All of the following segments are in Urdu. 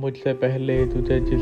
مجھ سے پہلے تجھے جس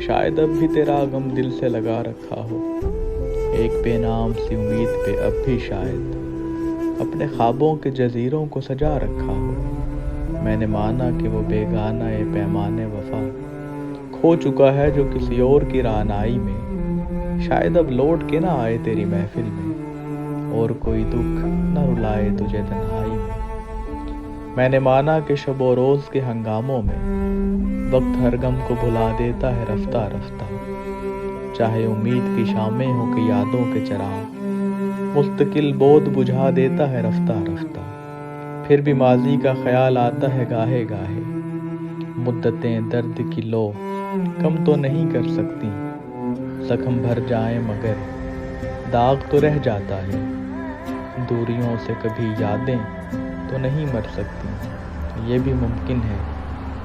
شاید اب بھی تیرا غم دل سے لگا رکھا ہو، ایک بے نام سی امید پہ اب بھی شاید اپنے خوابوں کے جزیروں کو سجا رکھا ہو۔ میں نے مانا کہ وہ بیگانہ پیمانے وفا کھو چکا ہے جو کسی اور کی رعنائی میں، شاید اب لوٹ کے نہ آئے تیری محفل میں، اور کوئی دکھ نہ رلائے تجھے تنہائی میں۔ میں نے مانا کہ شب و روز کے ہنگاموں میں وقت ہر غم کو بھلا دیتا ہے رفتہ رفتہ، چاہے امید کی شامیں ہوں کہ یادوں کے چراغ مستقل بود بجھا دیتا ہے رفتہ رفتہ۔ پھر بھی ماضی کا خیال آتا ہے گاہے گاہے، مدتیں درد کی لو کم تو نہیں کر سکتی، زخم بھر جائیں مگر داغ تو رہ جاتا ہے، دوریوں سے کبھی یادیں تو نہیں مر سکتی۔ یہ بھی ممکن ہے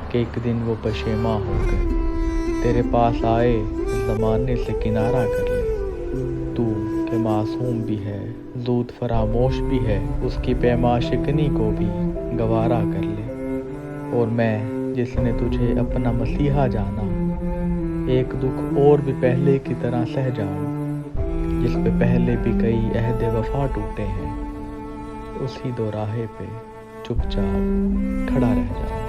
کہ ایک دن وہ پشیماں ہو کر تیرے پاس آئے، زمانے سے کنارہ کر لے۔ تو کہ معصوم بھی ہے، زود فراموش بھی ہے، اس کی پیما شکنی کو بھی گوارا کر لے۔ اور میں جس نے تجھے اپنا مسیحا جانا، ایک دکھ اور بھی پہلے کی طرح سہ جاؤں، جس پہ پہلے بھی کئی عہد وفا ٹوٹے ہیں، اسی دو راہے پہ چپ چاپ کھڑا رہ جاؤں۔